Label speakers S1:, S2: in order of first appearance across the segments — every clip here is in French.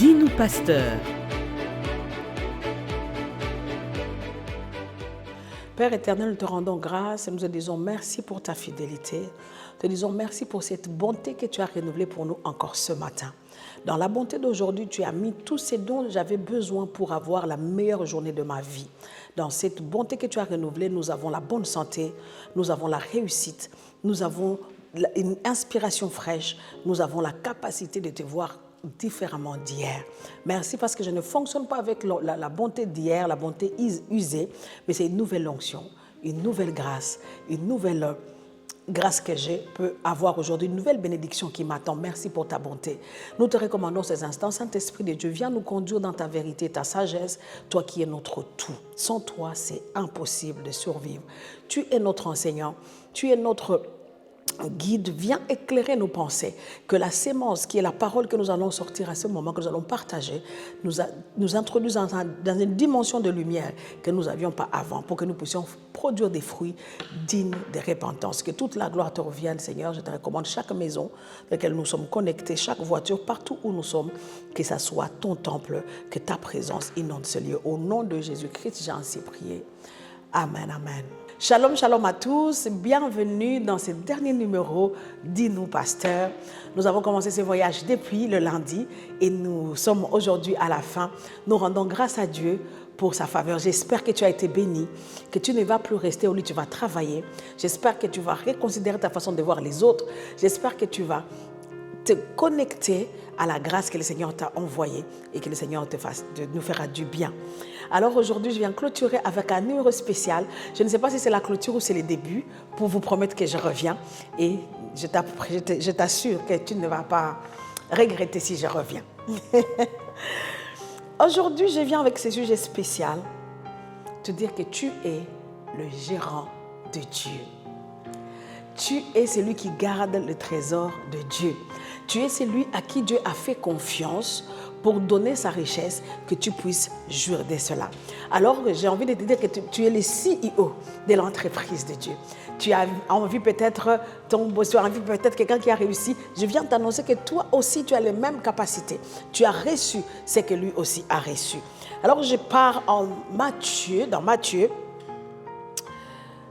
S1: Dis-nous, pasteur.
S2: Père éternel, nous te rendons grâce et nous te disons merci pour ta fidélité. Te disons merci pour cette bonté que tu as renouvelée pour nous encore ce matin. Dans la bonté d'aujourd'hui, tu as mis tous ces dons que j'avais besoin pour avoir la meilleure journée de ma vie. Dans cette bonté que tu as renouvelée, nous avons la bonne santé, nous avons la réussite, nous avons une inspiration fraîche, nous avons la capacité de te voir différemment d'hier. Merci parce que je ne fonctionne pas avec la bonté d'hier, la bonté usée, mais c'est une nouvelle onction, une nouvelle grâce, une nouvelle grâce que je peux avoir aujourd'hui, une nouvelle bénédiction qui m'attend. Merci pour ta bonté. Nous te recommandons ces instants. Saint-Esprit de Dieu, viens nous conduire dans ta vérité, ta sagesse, toi qui es notre tout. Sans toi, c'est impossible de survivre. Tu es notre enseignant, tu es notre guide, viens éclairer nos pensées, que la sémence qui est la parole que nous allons sortir à ce moment, que nous allons partager, nous introduise dans une dimension de lumière que nous n'avions pas avant, pour que nous puissions produire des fruits dignes de repentance. Que toute la gloire te revienne, Seigneur. Je te recommande chaque maison dans laquelle nous sommes connectés, chaque voiture, partout où nous sommes, que ça soit ton temple, que ta présence inonde ce lieu. Au nom de Jésus-Christ, j'ai ainsi prié. Amen, amen. Shalom, shalom à tous. Bienvenue dans ce dernier numéro Dis-nous, pasteur. Nous avons commencé ce voyage depuis le lundi et nous sommes aujourd'hui à la fin. Nous rendons grâce à Dieu pour sa faveur. J'espère que tu as été béni, que tu ne vas plus rester au lit, tu vas travailler. J'espère que tu vas reconsidérer ta façon de voir les autres. J'espère que tu vas te connecter à la grâce que le Seigneur t'a envoyée et que le Seigneur nous fera du bien. Alors aujourd'hui, je viens clôturer avec un numéro spécial. Je ne sais pas si c'est la clôture ou c'est le début, pour vous promettre que je reviens. Et je t'assure que tu ne vas pas regretter si je reviens. Aujourd'hui, je viens avec ce sujet spécial, te dire que tu es le gérant de Dieu. Tu es celui qui garde le trésor de Dieu. Tu es celui à qui Dieu a fait confiance pour donner sa richesse, que tu puisses jouir de cela. Alors, j'ai envie de te dire que tu es le CEO de l'entreprise de Dieu. Tu as envie peut-être, ton boss, tu as envie peut-être quelqu'un qui a réussi. Je viens t'annoncer que toi aussi, tu as les mêmes capacités. Tu as reçu ce que lui aussi a reçu. Alors, je pars dans Matthieu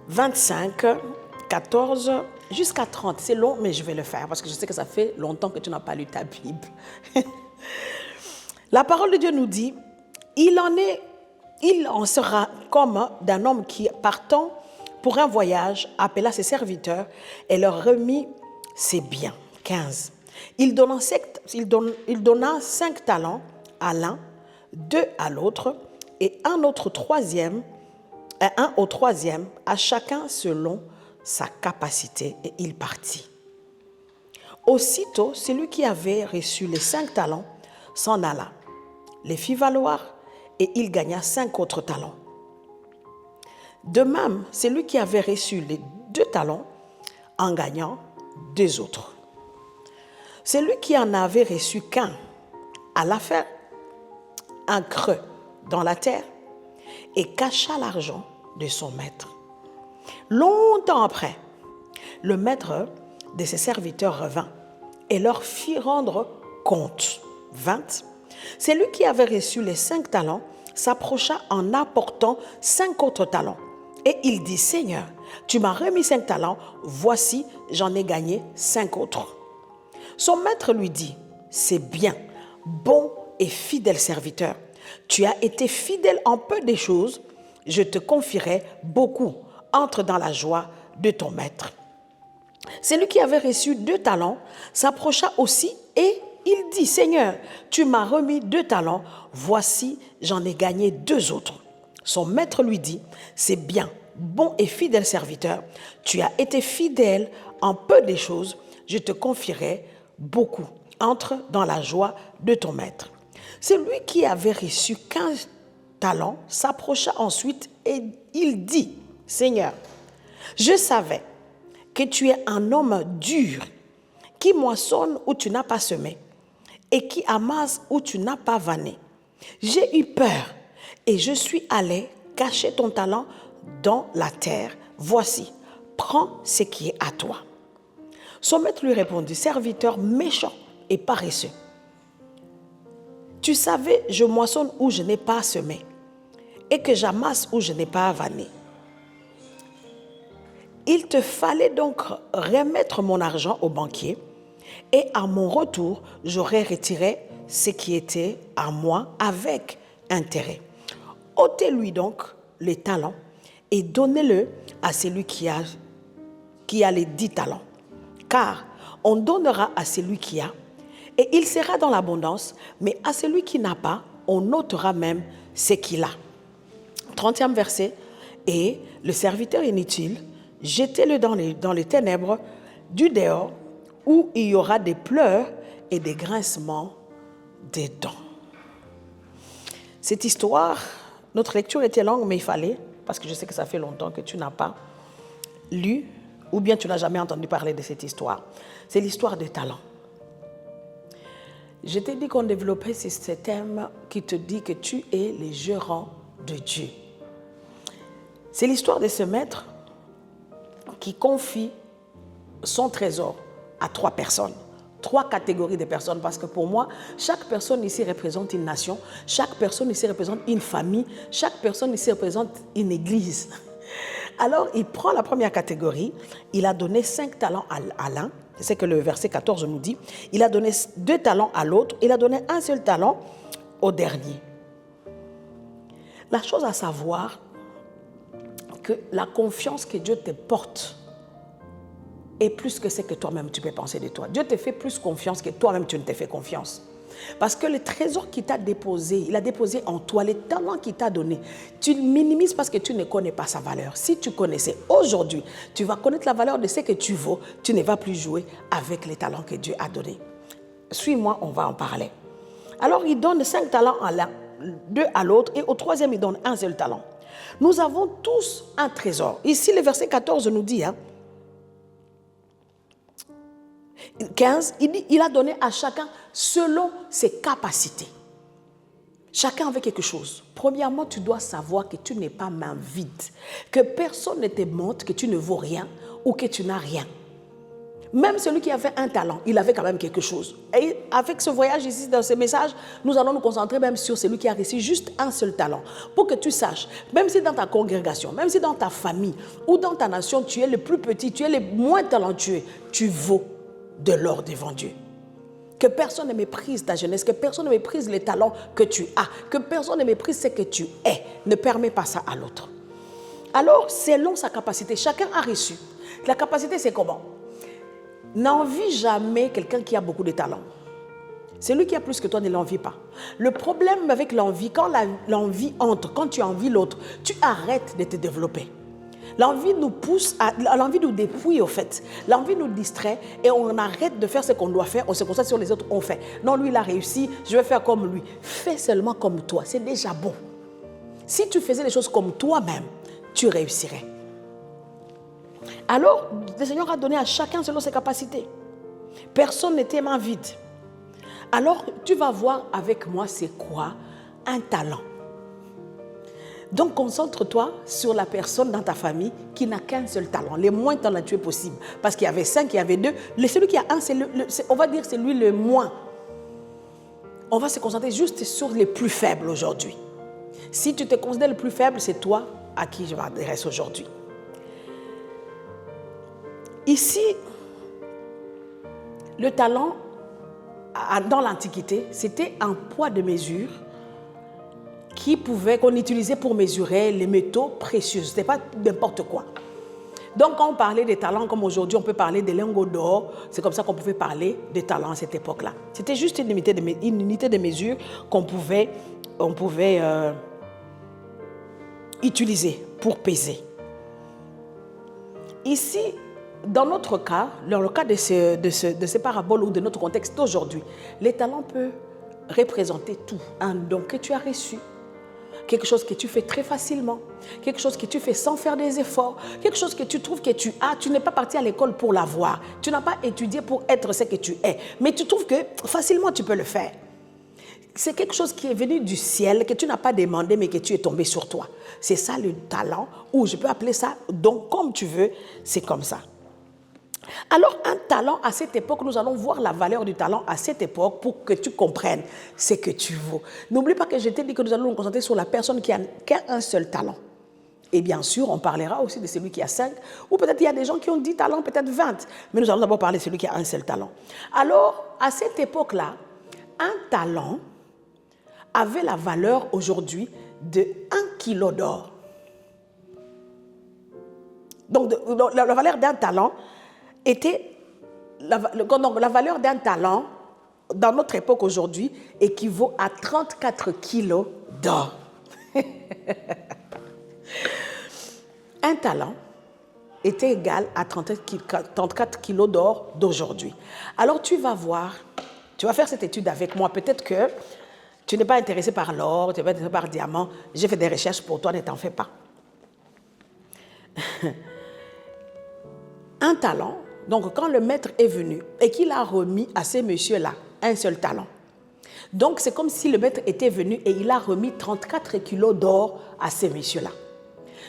S2: 25, 14 jusqu'à 30. C'est long, mais je vais le faire parce que je sais que ça fait longtemps que tu n'as pas lu ta Bible. La parole de Dieu nous dit, il en sera comme d'un homme qui, partant pour un voyage, appela ses serviteurs et leur remit ses biens. 15. Il donna 5 talents à l'un, 2 à l'autre et un au troisième, à chacun selon sa capacité, et il partit. Aussitôt, celui qui avait reçu les 5 talents s'en alla, les fit valoir, et il gagna 5 autres talents. De même, celui qui avait reçu les 2 talents en gagnant 2 autres. Celui qui en avait reçu qu'un alla faire un creux dans la terre et cacha l'argent de son maître. Longtemps après, le maître de ses serviteurs revint et leur fit rendre compte. 20. Celui qui avait reçu les 5 talents s'approcha en apportant 5 autres talents. Et il dit, Seigneur, tu m'as remis 5 talents, voici, j'en ai gagné 5 autres. Son maître lui dit, c'est bien, bon et fidèle serviteur. Tu as été fidèle en peu de choses, je te confierai beaucoup. Entre dans la joie de ton maître. Celui qui avait reçu 2 talents s'approcha aussi et il dit, Seigneur, tu m'as remis 2 talents, voici, j'en ai gagné 2 autres. Son maître lui dit, c'est bien, bon et fidèle serviteur, tu as été fidèle en peu de choses, je te confierai beaucoup. Entre dans la joie de ton maître. Celui qui avait reçu 15 talents s'approcha ensuite et il dit, Seigneur, je savais que tu es un homme dur, qui moissonne où tu n'as pas semé et qui amasse où tu n'as pas vanné. J'ai eu peur et je suis allé cacher ton talent dans la terre. Voici, prends ce qui est à toi. Son maître lui répondit, serviteur méchant et paresseux. Tu savais, je moissonne où je n'ai pas semé, et que j'amasse où je n'ai pas avané. Il te fallait donc remettre mon argent au banquier, et à mon retour, j'aurais retiré ce qui était à moi avec intérêt. Ôtez-lui donc les talents et donnez-le à celui qui a les 10 talents. Car on donnera à celui qui a, et il sera dans l'abondance, mais à celui qui n'a pas, on ôtera même ce qu'il a. 30e verset. Et le serviteur inutile, jetez-le dans les ténèbres du dehors, où il y aura des pleurs et des grincements des dents. Cette histoire, notre lecture était longue, mais il fallait, parce que je sais que ça fait longtemps que tu n'as pas lu, ou bien tu n'as jamais entendu parler de cette histoire. C'est l'histoire des talents. Je t'ai dit qu'on développait ce thème qui te dit que tu es le gérant de Dieu. C'est l'histoire de ce maître qui confie son trésor à 3 personnes. 3 catégories de personnes, parce que pour moi, chaque personne ici représente une nation, chaque personne ici représente une famille, chaque personne ici représente une église. Alors, il prend la première catégorie, il a donné 5 talents à l'un, c'est ce que le verset 14 nous dit, il a donné 2 talents à l'autre, il a donné un seul talent au dernier. La chose à savoir, que la confiance que Dieu te porte est plus que ce que toi-même tu peux penser de toi. Dieu te fait plus confiance que toi-même tu ne te fais confiance. Parce que le trésor qu'il t'a déposé, il a déposé en toi, les talents qu'il t'a donné, tu le minimises parce que tu ne connais pas sa valeur. Si tu connaissais aujourd'hui, tu vas connaître la valeur de ce que tu vaux, tu ne vas plus jouer avec les talents que Dieu a donnés. Suis-moi, on va en parler. Alors il donne 5 talents à l'un, 2 à l'autre, et au 3e, il donne un seul talent. Nous avons tous un trésor. Ici, le verset 14 nous dit, 15, il dit, il a donné à chacun selon ses capacités. Chacun avait quelque chose. Premièrement, tu dois savoir que tu n'es pas main vide, que personne ne te montre que tu ne vaux rien ou que tu n'as rien. Même celui qui avait un talent, il avait quand même quelque chose. Et avec ce voyage ici, dans ce message, nous allons nous concentrer même sur celui qui a reçu juste un seul talent. Pour que tu saches, même si dans ta congrégation, même si dans ta famille ou dans ta nation, tu es le plus petit, tu es le moins talentueux, tu vaux de l'or devant Dieu. Que personne ne méprise ta jeunesse, que personne ne méprise les talents que tu as, que personne ne méprise ce que tu es. Ne permets pas ça à l'autre. Alors, selon sa capacité, chacun a reçu. La capacité, c'est comment? N'envie jamais quelqu'un qui a beaucoup de talent. Celui qui a plus que toi ne l'envie pas. Le problème avec l'envie, quand l'envie entre, quand tu envies l'autre, tu arrêtes de te développer. L'envie nous pousse, l'envie nous dépouille au fait. L'envie nous distrait et on arrête de faire ce qu'on doit faire, on se concentre sur les autres, on fait. Non, lui il a réussi, je vais faire comme lui. Fais seulement comme toi, c'est déjà bon. Si tu faisais les choses comme toi-même, tu réussirais. Alors, le Seigneur a donné à chacun selon ses capacités. Personne n'était main vide. Alors, tu vas voir avec moi c'est quoi un talent. Donc, concentre-toi sur la personne dans ta famille qui n'a qu'un seul talent, les moins talentueux possible. Parce qu'il y avait 5, il y avait 2. Celui qui a un, on va dire c'est lui le moins. On va se concentrer juste sur les plus faibles aujourd'hui. Si tu te considères le plus faible, c'est toi à qui je m'adresse aujourd'hui. Ici, le talent, dans l'Antiquité, c'était un poids de mesure qu'on utilisait pour mesurer les métaux précieux. Ce n'était pas n'importe quoi. Donc, quand on parlait des talents, comme aujourd'hui, on peut parler des lingots d'or, c'est comme ça qu'on pouvait parler des talents à cette époque-là. C'était juste une unité de mesure qu'on pouvait utiliser pour peser. Ici, dans notre cas, dans le cas de ces paraboles ou de notre contexte d'aujourd'hui, les talents peuvent représenter tout. Un don que tu as reçu, quelque chose que tu fais très facilement, quelque chose que tu fais sans faire des efforts, quelque chose que tu trouves que tu as, tu n'es pas parti à l'école pour l'avoir, tu n'as pas étudié pour être ce que tu es, mais tu trouves que facilement tu peux le faire. C'est quelque chose qui est venu du ciel, que tu n'as pas demandé, mais que tu es tombé sur toi. C'est ça le talent, ou je peux appeler ça don comme tu veux, c'est comme ça. Alors, un talent à cette époque, nous allons voir la valeur du talent à cette époque pour que tu comprennes ce que tu vaux. N'oublie pas que je t'ai dit que nous allons nous concentrer sur la personne qui a un seul talent. Et bien sûr, on parlera aussi de celui qui a 5, ou peut-être il y a des gens qui ont 10 talents, peut-être 20. Mais nous allons d'abord parler de celui qui a un seul talent. Alors, à cette époque-là, un talent avait la valeur aujourd'hui de 1 kilo d'or. Donc, la valeur d'un talent était... la valeur d'un talent, dans notre époque aujourd'hui, équivaut à 34 kilos d'or. Un talent était égal à 34 kilos d'or d'aujourd'hui. Alors tu vas voir, tu vas faire cette étude avec moi. Peut-être que tu n'es pas intéressé par l'or, tu n'es pas intéressé par le diamant. J'ai fait des recherches pour toi, ne t'en fais pas. Un talent, donc quand le maître est venu et qu'il a remis à ces messieurs-là un seul talent. Donc c'est comme si le maître était venu et il a remis 34 kilos d'or à ces messieurs-là.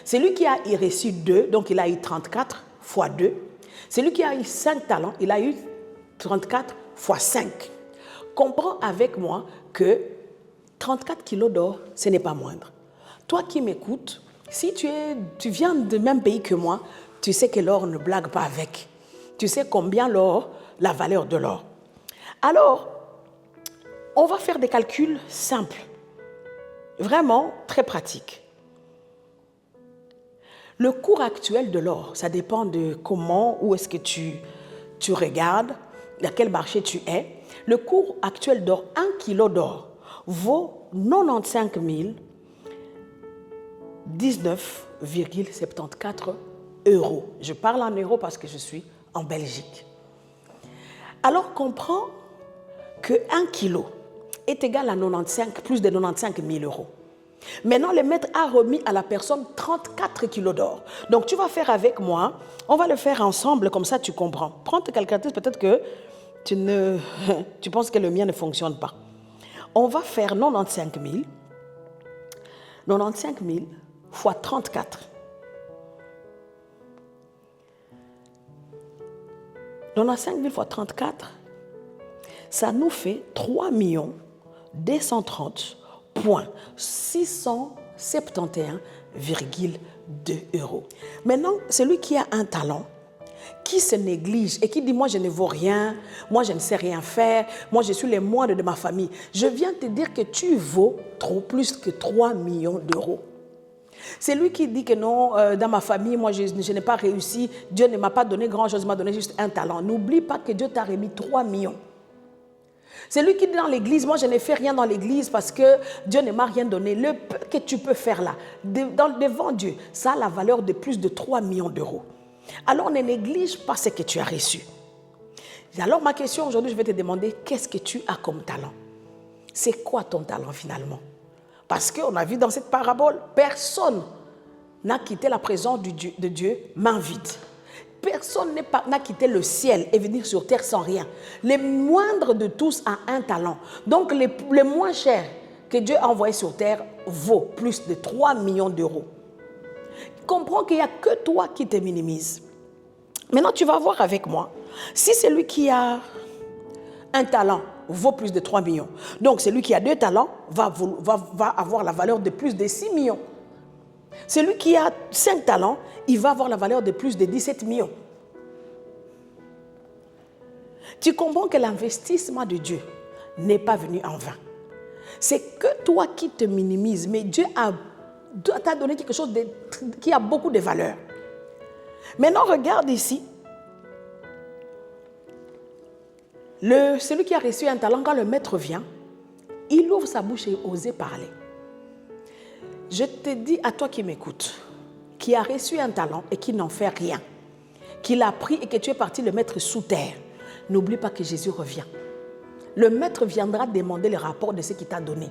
S2: Celui qui a reçu 2, donc il a eu 34 fois 2. Celui qui a eu 5 talents, il a eu 34 fois 5. Comprends avec moi que 34 kilos d'or, ce n'est pas moindre. Toi qui m'écoutes, si tu viens du même pays que moi, tu sais que l'or ne blague pas avec. Tu sais combien l'or, la valeur de l'or. Alors, on va faire des calculs simples, vraiment très pratiques. Le cours actuel de l'or, ça dépend de comment, où est-ce que tu regardes, à quel marché tu es. Le cours actuel d'or, 1 kilo d'or, vaut 95 19,74 euros. Je parle en euros parce que je suis en Belgique. Alors, comprends que 1 kilo est égal à plus de 95 000 euros. Maintenant, le maître a remis à la personne 34 kilos d'or. Donc, tu vas faire avec moi. On va le faire ensemble, comme ça tu comprends. Prends ta calculatrice, peut-être que tu penses que le mien ne fonctionne pas. On va faire 95 000 fois 34. 95 000 fois 34, ça nous fait 3 230,671,2 euros. Maintenant, celui qui a un talent, qui se néglige et qui dit « moi je ne vaux rien, moi je ne sais rien faire, moi je suis le moindre de ma famille », je viens te dire que tu vaux plus que 3 millions d'euros. C'est lui qui dit que non, dans ma famille, moi je n'ai pas réussi, Dieu ne m'a pas donné grand-chose, il m'a donné juste un talent. N'oublie pas que Dieu t'a remis 3 millions. C'est lui qui dit dans l'église, moi je ne fais rien dans l'église parce que Dieu ne m'a rien donné. Le peu que tu peux faire là, devant Dieu, ça a la valeur de plus de 3 millions d'euros. Alors ne néglige pas ce que tu as reçu. Alors ma question aujourd'hui, je vais te demander, qu'est-ce que tu as comme talent? C'est quoi ton talent finalement? Parce qu'on a vu dans cette parabole, personne n'a quitté la présence de Dieu main vide. Personne n'a quitté le ciel et venu sur terre sans rien. Le moindre de tous a un talent. Donc le moins cher que Dieu a envoyé sur terre vaut plus de 3 millions d'euros. Comprends qu'il n'y a que toi qui te minimises. Maintenant, tu vas voir avec moi. Si celui qui a un talent vaut plus de 3 millions, donc celui qui a 2 talents va avoir la valeur de plus de 6 millions. Celui qui a 5 talents, il va avoir la valeur de plus de 17 millions. Tu comprends que l'investissement de Dieu n'est pas venu en vain. C'est que toi qui te minimises, mais Dieu t'a donné quelque chose qui a beaucoup de valeur. Maintenant, regarde ici. Celui qui a reçu un talent, quand le maître vient, il ouvre sa bouche et ose parler. Je te dis à toi qui m'écoutes, qui a reçu un talent et qui n'en fait rien, qui l'a pris et que tu es parti le mettre sous terre, n'oublie pas que Jésus revient. Le maître viendra demander le rapport de ce qu'il t'a donné.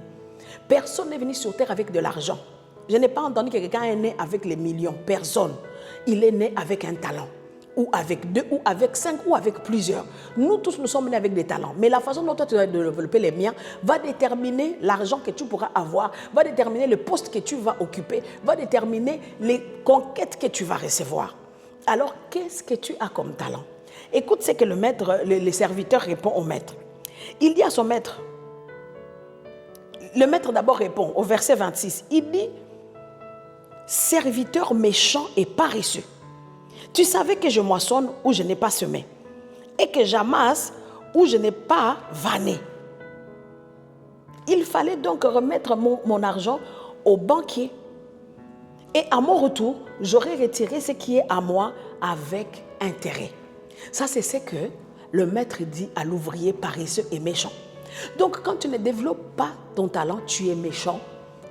S2: Personne n'est venu sur terre avec de l'argent. Je n'ai pas entendu que quelqu'un est né avec les millions. Personne. Il est né avec un talent. Ou avec 2, ou avec 5, ou avec plusieurs. Nous tous, nous sommes nés avec des talents. Mais la façon dont toi tu vas développer les miens va déterminer l'argent que tu pourras avoir, va déterminer le poste que tu vas occuper, va déterminer les conquêtes que tu vas recevoir. Alors, qu'est-ce que tu as comme talent? Écoute ce que le maître, le serviteur répond au maître. Il dit à son maître, le maître d'abord répond au verset 26, il dit, serviteur méchant et paresseux, tu savais que je moissonne où je n'ai pas semé et que j'amasse où je n'ai pas vanné. Il fallait donc remettre mon argent au banquier et à mon retour, j'aurais retiré ce qui est à moi avec intérêt. Ça, c'est ce que le maître dit à l'ouvrier paresseux et méchant. Donc, quand tu ne développes pas ton talent, tu es méchant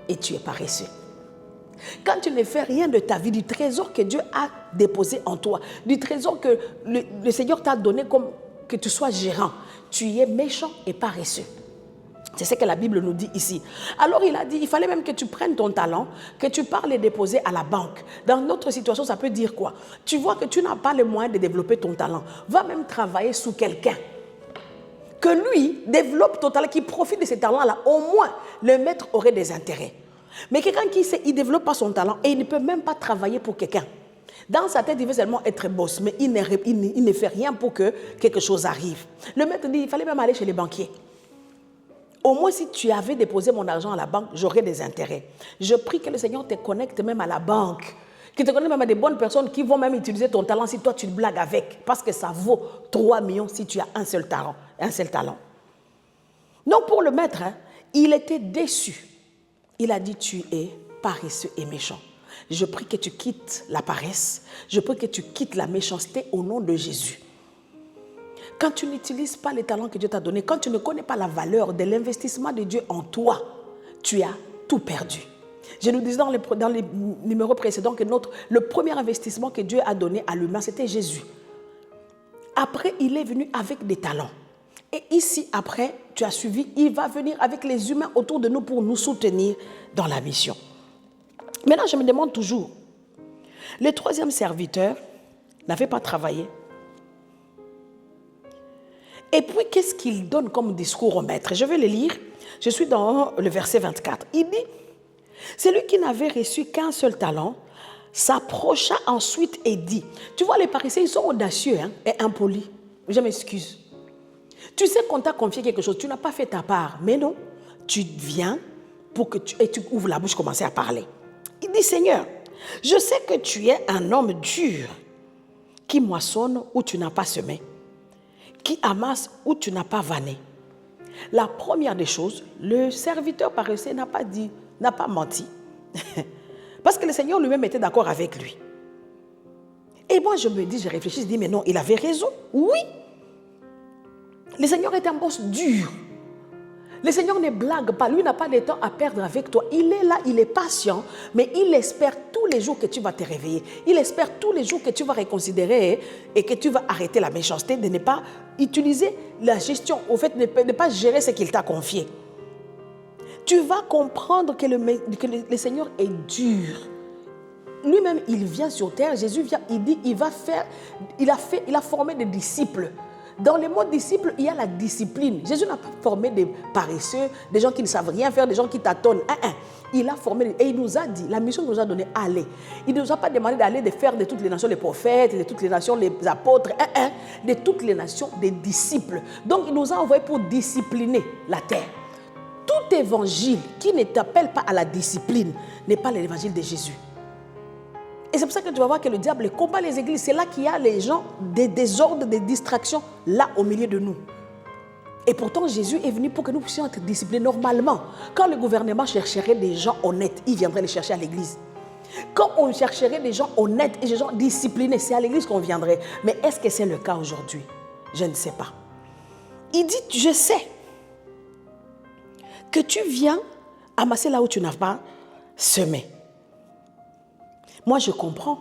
S2: et tu es paresseux. Quand tu ne fais rien de ta vie, du trésor que Dieu a déposé en toi, du trésor que le Seigneur t'a donné comme que tu sois gérant, tu es méchant et paresseux. C'est ce que la Bible nous dit ici. Alors il a dit, il fallait même que tu prennes ton talent, que tu parles les déposer à la banque. Dans notre situation, ça peut dire quoi? Tu vois que tu n'as pas les moyens de développer ton talent. Va même travailler sous quelqu'un. Que lui développe ton talent, qui profite de ces talents-là. Au moins, le maître aurait des intérêts. Mais quelqu'un qui sait, il ne développe pas son talent et il ne peut même pas travailler pour quelqu'un. Dans sa tête, il veut seulement être boss, mais il ne fait rien pour que quelque chose arrive. Le maître dit, il fallait même aller chez les banquiers. Au moins, si tu avais déposé mon argent à la banque, j'aurais des intérêts. Je prie que le Seigneur te connecte même à la banque, qu'il te connecte même à des bonnes personnes qui vont même utiliser ton talent si toi tu te blagues avec, parce que ça vaut 3 millions si tu as un seul talent. Donc pour le maître, il était déçu. Il a dit, tu es paresseux et méchant. Je prie que tu quittes la paresse, je prie que tu quittes la méchanceté au nom de Jésus. Quand tu n'utilises pas les talents que Dieu t'a donnés, quand tu ne connais pas la valeur de l'investissement de Dieu en toi, tu as tout perdu. Je nous disais dans les numéros précédents que le premier investissement que Dieu a donné à l'humain, c'était Jésus. Après, il est venu avec des talents. Et ici, après, tu as suivi, il va venir avec les humains autour de nous pour nous soutenir dans la mission. Maintenant, je me demande toujours, le troisième serviteur n'avait pas travaillé. Et puis, qu'est-ce qu'il donne comme discours au maître? Je vais le lire. Je suis dans le verset 24. Il dit, celui qui n'avait reçu qu'un seul talent s'approcha ensuite et dit, tu vois, les paresseux, ils sont audacieux et impolis. Je m'excuse. Tu sais qu'on t'a confié quelque chose, tu n'as pas fait ta part. Mais non, tu viens et tu ouvres la bouche, commencer à parler. Il dit, Seigneur, je sais que tu es un homme dur qui moissonne où tu n'as pas semé, qui amasse où tu n'as pas vanné. La première des choses, le serviteur paresseux n'a pas menti. Parce que le Seigneur lui-même était d'accord avec lui. Et moi, je réfléchis, je dis, mais non, il avait raison. Oui. Le Seigneur est un boss dur. Le Seigneur ne blague pas. Lui n'a pas de temps à perdre avec toi. Il est là, il est patient, mais il espère tous les jours que tu vas te réveiller. Il espère tous les jours que tu vas reconsidérer et que tu vas arrêter la méchanceté, de ne pas utiliser la gestion, au fait, de ne pas gérer ce qu'il t'a confié. Tu vas comprendre que le Seigneur est dur. Lui-même, il vient sur terre. Jésus vient, il dit, il a formé des disciples. Dans le mot disciple, il y a la discipline. Jésus n'a pas formé des paresseux, des gens qui ne savent rien faire, des gens qui tâtonnent. Il a formé, et il nous a dit, la mission nous a donné, allez. Il ne nous a pas demandé d'aller de faire de toutes les nations les prophètes, de toutes les nations les apôtres, de toutes les nations des disciples. Donc il nous a envoyés pour discipliner la terre. Tout évangile qui ne t'appelle pas à la discipline n'est pas l'évangile de Jésus. Et c'est pour ça que tu vas voir que le diable combat les églises. C'est là qu'il y a les gens, des désordres, des distractions, là au milieu de nous. Et pourtant, Jésus est venu pour que nous puissions être disciplinés normalement. Quand le gouvernement chercherait des gens honnêtes, il viendrait les chercher à l'église. Quand on chercherait des gens honnêtes et des gens disciplinés, c'est à l'église qu'on viendrait. Mais est-ce que c'est le cas aujourd'hui? Je ne sais pas. Il dit, je sais que tu viens amasser là où tu n'as pas semé. Moi, je comprends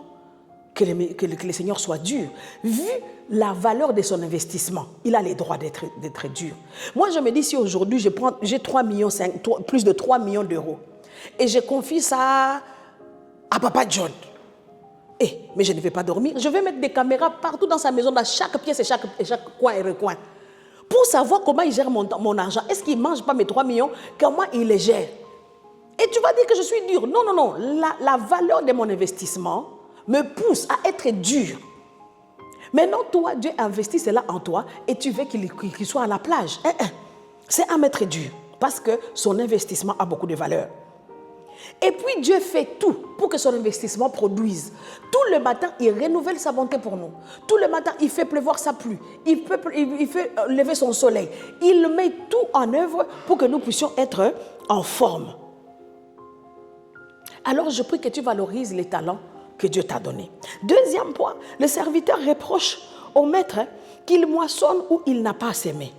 S2: que le Seigneur soit dur. Vu la valeur de son investissement, il a les droits d'être dur. Moi, je me dis, si aujourd'hui, j'ai 3 millions, plus de 3 millions d'euros, et je confie ça à Papa John, mais je ne vais pas dormir. Je vais mettre des caméras partout dans sa maison, dans chaque pièce et chaque coin et recoin, pour savoir comment il gère mon argent. Est-ce qu'il ne mange pas mes 3 millions? Comment il les gère? Et tu vas dire que je suis dur. Non, non, non. La valeur de mon investissement me pousse à être dur. Maintenant, toi, Dieu investit cela en toi et tu veux qu'il soit à la plage. C'est un maître Dieu parce que son investissement a beaucoup de valeur. Et puis Dieu fait tout pour que son investissement produise. Tout le matin, il renouvelle sa bonté pour nous. Tout le matin, il fait pleuvoir sa pluie. Il fait lever son soleil. Il met tout en œuvre pour que nous puissions être en forme. Alors je prie que tu valorises les talents que Dieu t'a donnés. Deuxième point, le serviteur reproche au maître qu'il moissonne où il n'a pas semé.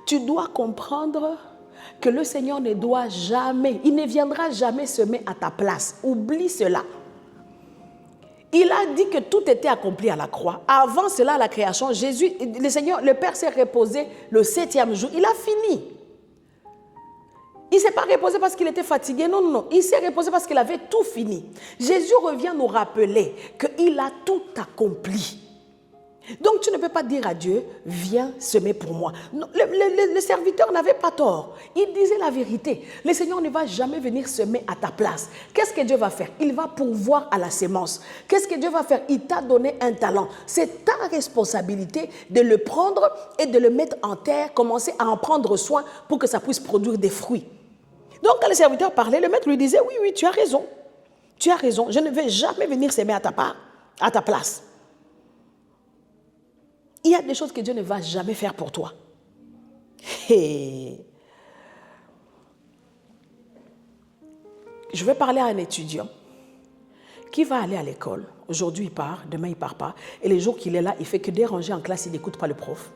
S2: Tu dois comprendre que le Seigneur ne doit jamais, il ne viendra jamais semer à ta place. Oublie cela. Il a dit que tout était accompli à la croix. Avant cela, à la création, Jésus, le Seigneur, le Père s'est reposé le 7e jour. Il a fini. Il ne s'est pas reposé parce qu'il était fatigué. Non, non, non. Il s'est reposé parce qu'il avait tout fini. Jésus revient nous rappeler qu'il a tout accompli. Donc tu ne peux pas dire à Dieu, viens semer pour moi. Non, le serviteur n'avait pas tort. Il disait la vérité. Le Seigneur ne va jamais venir semer à ta place. Qu'est-ce que Dieu va faire? Il va pourvoir à la sémence. Qu'est-ce que Dieu va faire? Il t'a donné un talent. C'est ta responsabilité de le prendre et de le mettre en terre, commencer à en prendre soin pour que ça puisse produire des fruits. Donc quand le serviteur parlait, le maître lui disait, oui, oui, tu as raison. Tu as raison. Je ne vais jamais venir semer à ta place. Il y a des choses que Dieu ne va jamais faire pour toi. Et je vais parler à un étudiant qui va aller à l'école. Aujourd'hui, il part, demain, il ne part pas. Et les jours qu'il est là, il ne fait que déranger en classe, il n'écoute pas le prof.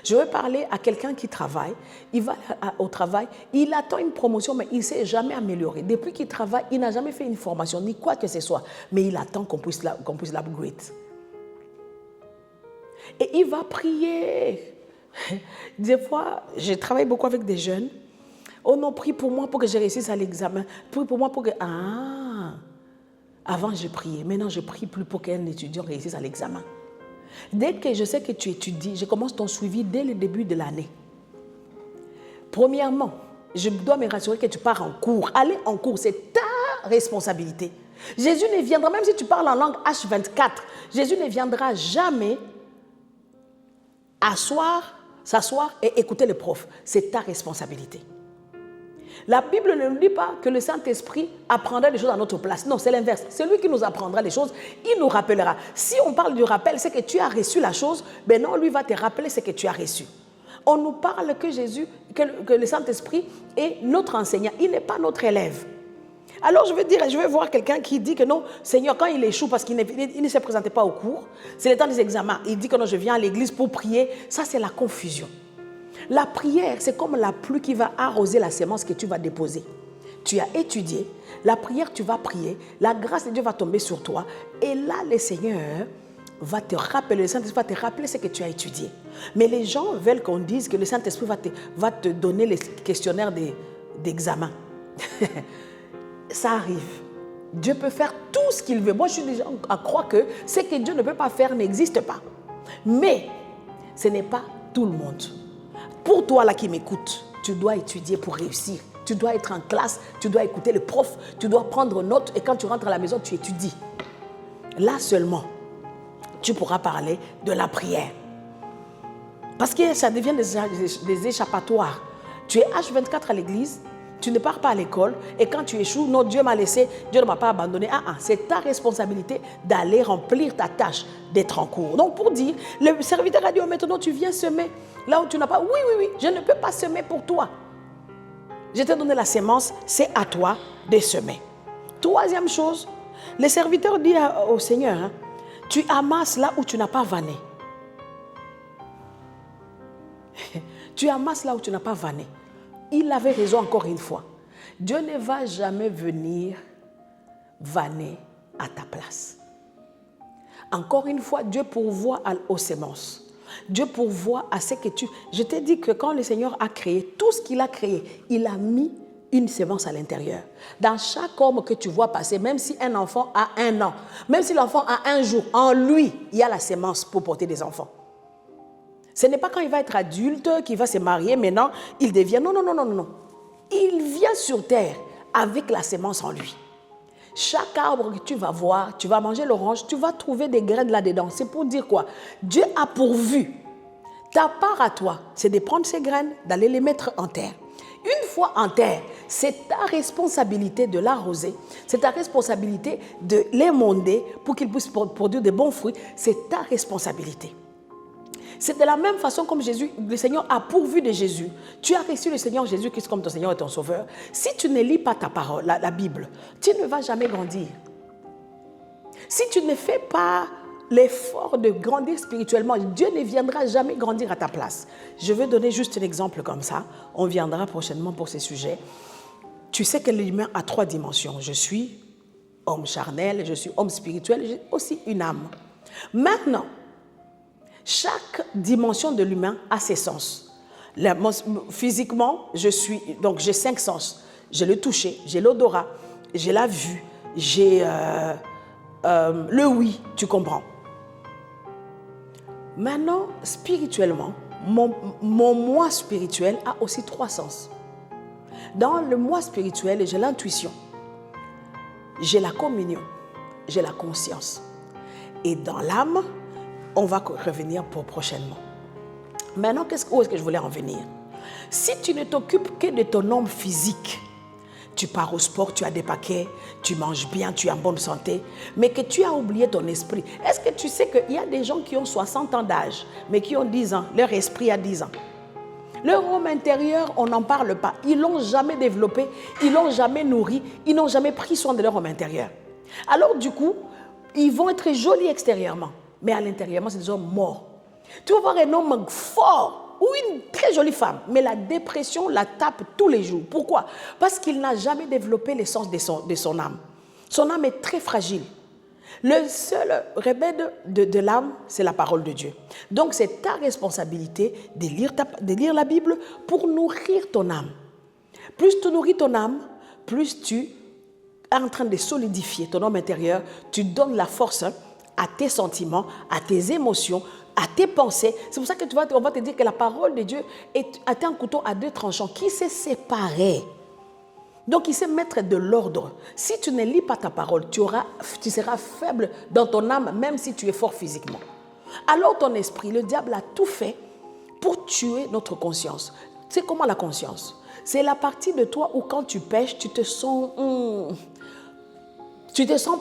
S2: Je vais parler à quelqu'un qui travaille. Il va au travail, il attend une promotion, mais il ne s'est jamais amélioré. Depuis qu'il travaille, il n'a jamais fait une formation, ni quoi que ce soit. Mais il attend qu'on puisse l'upgrade. Et il va prier. Des fois, je travaille beaucoup avec des jeunes. Oh non, prie pour moi pour que je réussisse à l'examen. Prie pour moi pour que... Ah! Avant, je priais. Maintenant, je prie plus pour qu'un étudiant réussisse à l'examen. Dès que je sais que tu étudies, je commence ton suivi dès le début de l'année. Premièrement, je dois me rassurer que tu pars en cours. Aller en cours, c'est ta responsabilité. Jésus ne viendra, même si tu parles en langue H24, Jésus ne viendra jamais s'asseoir et écouter le prof. C'est ta responsabilité. La Bible ne nous dit pas que le Saint-Esprit apprendra des choses à notre place. Non, c'est l'inverse. C'est lui qui nous apprendra les choses. Il nous rappellera. Si on parle du rappel, c'est que tu as reçu la chose. Ben non, lui va te rappeler ce que tu as reçu. On nous parle que que le Saint-Esprit est notre enseignant. Il n'est pas notre élève. Alors je vais voir quelqu'un qui dit que non, Seigneur, quand il échoue parce qu'il ne se présentait pas au cours, c'est le temps des examens, il dit que non, je viens à l'église pour prier, ça c'est la confusion. La prière, c'est comme la pluie qui va arroser la sémence que tu vas déposer. Tu as étudié, la prière, tu vas prier, la grâce de Dieu va tomber sur toi, et là, le Seigneur va te rappeler, le Saint-Esprit va te rappeler ce que tu as étudié. Mais les gens veulent qu'on dise que le Saint-Esprit va te donner les questionnaires d'examen. Ça arrive. Dieu peut faire tout ce qu'il veut. Moi, je suis déjà à croire que ce que Dieu ne peut pas faire n'existe pas. Mais ce n'est pas tout le monde. Pour toi là qui m'écoute, tu dois étudier pour réussir. Tu dois être en classe, tu dois écouter le prof, tu dois prendre note et quand tu rentres à la maison, tu étudies. Là seulement, tu pourras parler de la prière. Parce que ça devient des échappatoires. Tu es H24 à l'église, tu ne pars pas à l'école et quand tu échoues, non, Dieu m'a laissé, Dieu ne m'a pas abandonné. C'est ta responsabilité d'aller remplir ta tâche, d'être en cours. Donc pour dire, le serviteur a dit, maintenant tu viens semer là où tu n'as pas. Oui, je ne peux pas semer pour toi. Je t'ai donné la sémence, c'est à toi de semer. Troisième chose, le serviteur dit au Seigneur, tu amasses là où tu n'as pas vanné. Tu amasses là où tu n'as pas vanné. Il avait raison encore une fois. Dieu ne va jamais venir vanner à ta place. Encore une fois, Dieu pourvoit aux semences. Dieu pourvoit à ce que tu... Je t'ai dit que quand le Seigneur a créé, tout ce qu'il a créé, il a mis une semence à l'intérieur. Dans chaque homme que tu vois passer, même si un enfant a 1 an, même si l'enfant a 1 jour, en lui, il y a la semence pour porter des enfants. Ce n'est pas quand il va être adulte, qu'il va se marier, maintenant, il devient... Non. Il vient sur terre avec la semence en lui. Chaque arbre que tu vas voir, tu vas manger l'orange, tu vas trouver des graines là-dedans. C'est pour dire quoi? Dieu a pourvu. Ta part à toi, c'est de prendre ces graines, d'aller les mettre en terre. Une fois en terre, c'est ta responsabilité de l'arroser, c'est ta responsabilité de l'émonder pour qu'il puisse produire de bons fruits. C'est ta responsabilité. C'est de la même façon comme Jésus, le Seigneur a pourvu de Jésus. Tu as reçu le Seigneur Jésus-Christ comme ton Seigneur et ton Sauveur. Si tu ne lis pas ta parole, la Bible, tu ne vas jamais grandir. Si tu ne fais pas l'effort de grandir spirituellement, Dieu ne viendra jamais grandir à ta place. Je vais donner juste un exemple comme ça. On viendra prochainement pour ces sujets. Tu sais que l'humain a 3 dimensions. Je suis homme charnel, je suis homme spirituel, j'ai aussi une âme. Maintenant, chaque dimension de l'humain a ses sens. Physiquement, j'ai 5 sens. J'ai le toucher, j'ai l'odorat, j'ai la vue, j'ai le oui, tu comprends. Maintenant, spirituellement, mon moi spirituel a aussi 3 sens. Dans le moi spirituel, j'ai l'intuition, j'ai la communion, j'ai la conscience. Et dans l'âme, on va revenir pour prochainement. Maintenant, où est-ce que je voulais en venir? Si tu ne t'occupes que de ton homme physique, tu pars au sport, tu as des paquets, tu manges bien, tu es en bonne santé, mais que tu as oublié ton esprit. Est-ce que tu sais qu'il y a des gens qui ont 60 ans d'âge, mais qui ont 10 ans, leur esprit a 10 ans? Leur homme intérieur, on n'en parle pas. Ils ne l'ont jamais développé, ils ne l'ont jamais nourri, ils n'ont jamais pris soin de leur homme intérieur. Alors du coup, ils vont être jolis extérieurement, mais à l'intérieur, c'est des hommes morts. Tu vas voir un homme fort ou une très jolie femme, mais la dépression la tape tous les jours. Pourquoi? Parce qu'il n'a jamais développé l'essence de son âme. Son âme est très fragile. Le seul remède de l'âme, c'est la parole de Dieu. Donc, c'est ta responsabilité de lire la Bible pour nourrir ton âme. Plus tu nourris ton âme, plus tu es en train de solidifier ton homme intérieur. Tu donnes la force à tes sentiments, à tes émotions, à tes pensées. C'est pour ça que on va te dire que la parole de Dieu est un couteau à 2 tranchants qui s'est séparé. Donc, il sait mettre de l'ordre. Si tu ne lis pas ta parole, tu seras faible dans ton âme, même si tu es fort physiquement. Alors, ton esprit, le diable a tout fait pour tuer notre conscience. C'est comment la conscience? C'est la partie de toi où quand tu pêches, tu te sens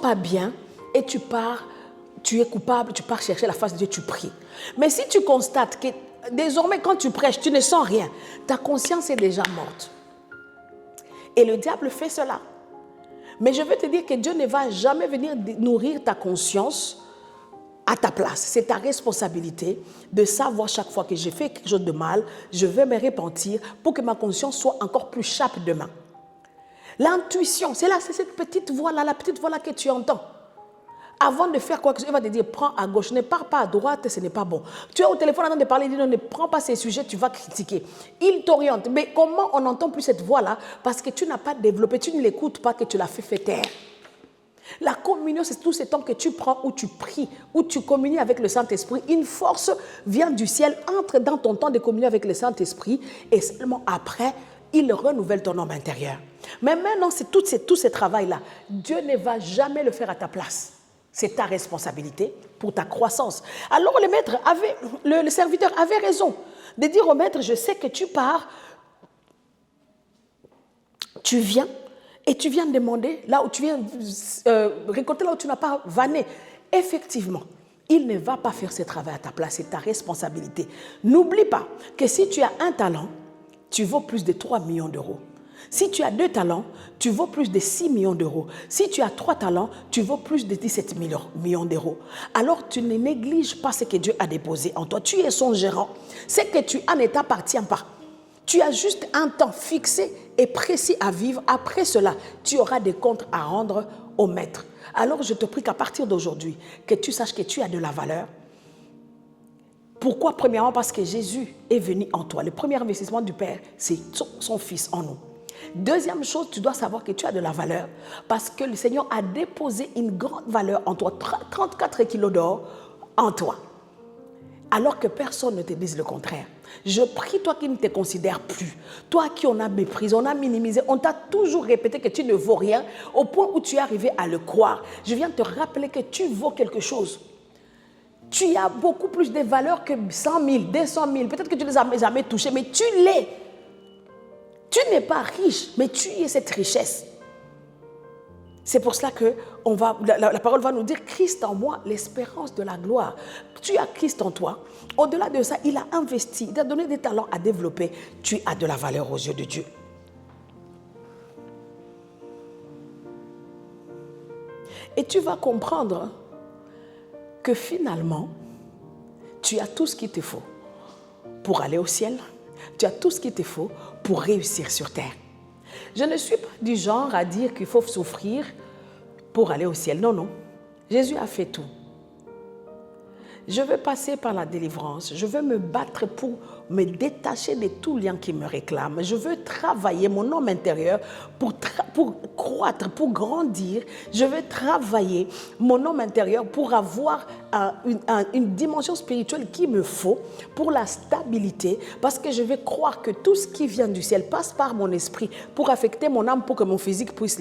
S2: pas bien et tu es coupable, tu pars chercher la face de Dieu, tu pries. Mais si tu constates que désormais, quand tu prêches, tu ne sens rien, ta conscience est déjà morte. Et le diable fait cela. Mais je veux te dire que Dieu ne va jamais venir nourrir ta conscience à ta place. C'est ta responsabilité de savoir chaque fois que j'ai fait quelque chose de mal, je vais me repentir pour que ma conscience soit encore plus sharp demain. L'intuition, c'est cette petite voix-là, la petite voix-là que tu entends. Avant de faire quoi que ce soit, il va te dire, prends à gauche, ne pars pas à droite, ce n'est pas bon. Tu es au téléphone en train de parler, il dit, non, ne prends pas ces sujets, tu vas critiquer. Il t'oriente. Mais comment on n'entend plus cette voix-là? Parce que tu n'as pas développé, tu ne l'écoutes pas, que tu l'as fait taire. La communion, c'est tout ce temps que tu prends, où tu pries, où tu communies avec le Saint-Esprit. Une force vient du ciel, entre dans ton temps de communion avec le Saint-Esprit, et seulement après, il renouvelle ton homme intérieur. Mais maintenant, c'est tout ce travail-là. Dieu ne va jamais le faire à ta place. C'est ta responsabilité pour ta croissance. Alors le serviteur avait raison de dire au maître, je sais que tu pars, tu viens et tu viens demander là où tu viens récolter là où tu n'as pas vanné. Effectivement, il ne va pas faire ce travail à ta place, c'est ta responsabilité. N'oublie pas que si tu as un talent, tu vaux plus de 3 millions d'euros. Si tu as 2 talents, tu vaux plus de 6 millions d'euros. Si tu as 3 talents, tu vaux plus de 17 millions d'euros. Alors, tu ne négliges pas ce que Dieu a déposé en toi. Tu es son gérant. Ce que tu as ne t'appartient pas. Tu as juste un temps fixé et précis à vivre. Après cela, tu auras des comptes à rendre au maître. Alors, je te prie qu'à partir d'aujourd'hui, que tu saches que tu as de la valeur. Pourquoi? Premièrement, parce que Jésus est venu en toi. Le premier investissement du Père, c'est son Fils en nous. Deuxième chose, tu dois savoir que tu as de la valeur parce que le Seigneur a déposé une grande valeur en toi, 34 kilos d'or en toi. Alors que personne ne te dise le contraire. Je prie, toi qui ne te considères plus, toi qui on a méprisé, on a minimisé, on t'a toujours répété que tu ne vaux rien, au point où tu es arrivé à le croire. Je viens te rappeler que tu vaux quelque chose. Tu as beaucoup plus de valeur que 100 000, 200 000. Peut-être que tu ne les as jamais touchés, mais tu l'es. Tu n'es pas riche, mais tu es cette richesse. C'est pour cela que la parole va nous dire Christ en moi, l'espérance de la gloire. Tu as Christ en toi. Au-delà de ça, il a investi, il t'a donné des talents à développer. Tu as de la valeur aux yeux de Dieu. Et tu vas comprendre que finalement, tu as tout ce qu'il te faut pour aller au ciel. Tu as tout ce qu'il te faut pour réussir sur terre. Je ne suis pas du genre à dire qu'il faut souffrir pour aller au ciel. Non, non. Jésus a fait tout. Je veux passer par la délivrance. Je veux me battre pour me détacher de tout lien qui me réclame. Je veux travailler mon homme intérieur pour croître, pour grandir. Je veux travailler mon homme intérieur pour avoir une dimension spirituelle qu'il me faut pour la stabilité. Parce que je vais croire que tout ce qui vient du ciel passe par mon esprit pour affecter mon âme, pour que mon physique puisse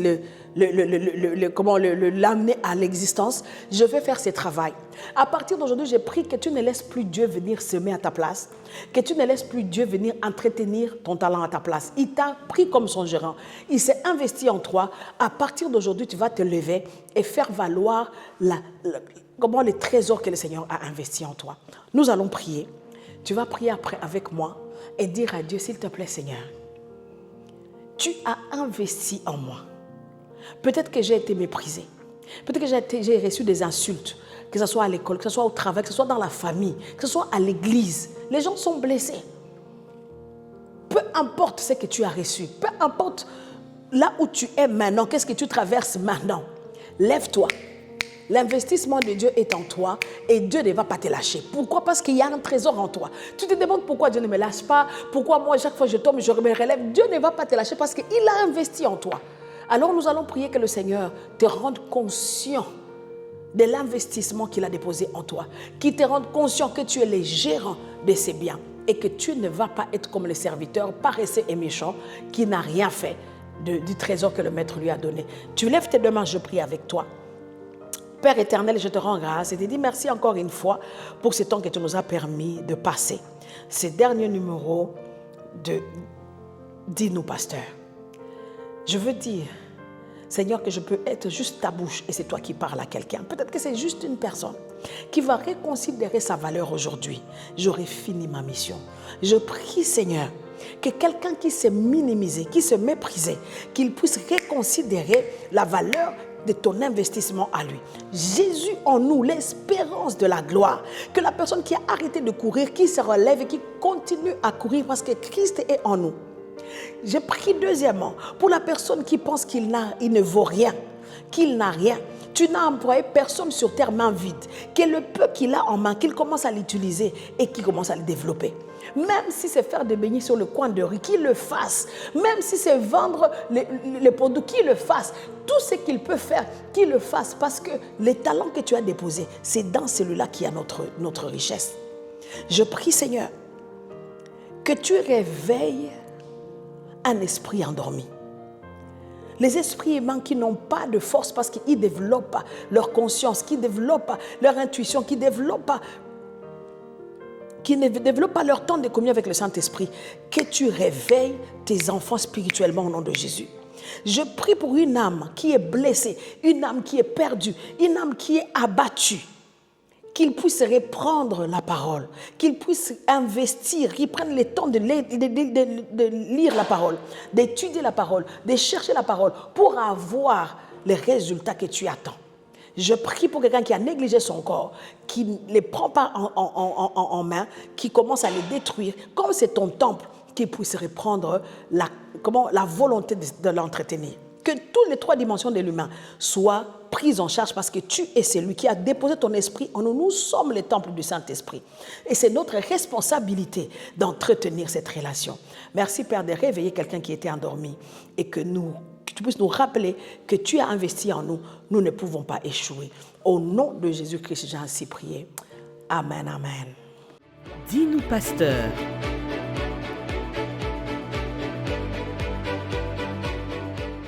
S2: l'amener à l'existence. Je vais faire ce travail. À partir d'aujourd'hui, j'ai pris que tu ne laisses plus Dieu venir semer à ta place, que tu ne laisses plus Dieu venir entretenir ton talent à ta place. Il t'a pris comme son gérant. Il s'est investi en toi. À partir d'aujourd'hui, tu vas te lever et faire valoir les trésors que le Seigneur a investis en toi. Nous allons prier. Tu vas prier après avec moi et dire à Dieu, s'il te plaît, Seigneur, tu as investi en moi. Peut-être que j'ai été méprisé. Peut-être que j'ai reçu des insultes, que ce soit à l'école, que ce soit au travail, que ce soit dans la famille, que ce soit à l'église. Les gens sont blessés. Peu importe ce que tu as reçu, peu importe là où tu es maintenant, qu'est-ce que tu traverses maintenant, lève-toi. L'investissement de Dieu est en toi et Dieu ne va pas te lâcher. Pourquoi? Parce qu'il y a un trésor en toi. Tu te demandes pourquoi Dieu ne me lâche pas, pourquoi moi chaque fois je tombe, je me relève. Dieu ne va pas te lâcher parce qu'il a investi en toi. Alors nous allons prier que le Seigneur te rende conscient de l'investissement qu'il a déposé en toi, qu'il te rende conscient que tu es le gérant de ses biens et que tu ne vas pas être comme le serviteur paresseux et méchant qui n'a rien fait du trésor que le maître lui a donné. Tu lèves tes deux mains, je prie avec toi. Père éternel, je te rends grâce et te dis merci encore une fois pour ce temps que tu nous as permis de passer. Ces derniers numéros de Dis-nous, pasteur. Je veux dire, Seigneur, que je peux être juste ta bouche et c'est toi qui parles à quelqu'un. Peut-être que c'est juste une personne qui va reconsidérer sa valeur aujourd'hui. J'aurai fini ma mission. Je prie, Seigneur, que quelqu'un qui s'est minimisé, qui se méprisait, qu'il puisse reconsidérer la valeur de ton investissement à lui. Jésus en nous, l'espérance de la gloire. Que la personne qui a arrêté de courir, qui se relève et qui continue à courir parce que Christ est en nous. J'ai pris deuxièmement pour la personne qui pense qu'il ne vaut rien, qu'il n'a rien. Tu n'as employé personne sur terre main vide. Que le peu qu'il a en main, qu'il commence à l'utiliser et qu'il commence à le développer. Même si c'est faire des beignets sur le coin de rue, qu'il le fasse. Même si c'est vendre les produits, qu'il le fasse. Tout ce qu'il peut faire, qu'il le fasse. Parce que les talents que tu as déposés, c'est dans celui-là qu'il y a notre richesse. Je prie, Seigneur, que tu réveilles un esprit endormi. Les esprits humains qui n'ont pas de force parce qu'ils développent leur conscience, qui développent leur intuition, qui ne développent pas leur temps de communion avec le Saint-Esprit. Que tu réveilles tes enfants spirituellement au nom de Jésus. Je prie pour une âme qui est blessée, une âme qui est perdue, une âme qui est abattue. Qu'il puisse reprendre la parole, qu'il puisse investir, qu'il prenne le temps de lire la parole, d'étudier la parole, de chercher la parole pour avoir les résultats que tu attends. Je prie pour quelqu'un qui a négligé son corps, qui ne les prend pas en main, qui commence à les détruire, comme c'est ton temple, qu'il puisse reprendre la volonté de l'entretenir. Que toutes les trois dimensions de l'humain soient prises en charge parce que tu es celui qui a déposé ton esprit en nous. Nous sommes les temples du Saint-Esprit. Et c'est notre responsabilité d'entretenir cette relation. Merci Père de réveiller quelqu'un qui était endormi et que tu puisses nous rappeler que tu as investi en nous. Nous ne pouvons pas échouer. Au nom de Jésus-Christ, j'ai ainsi prié. Amen, amen.
S1: Dis-nous, pasteur.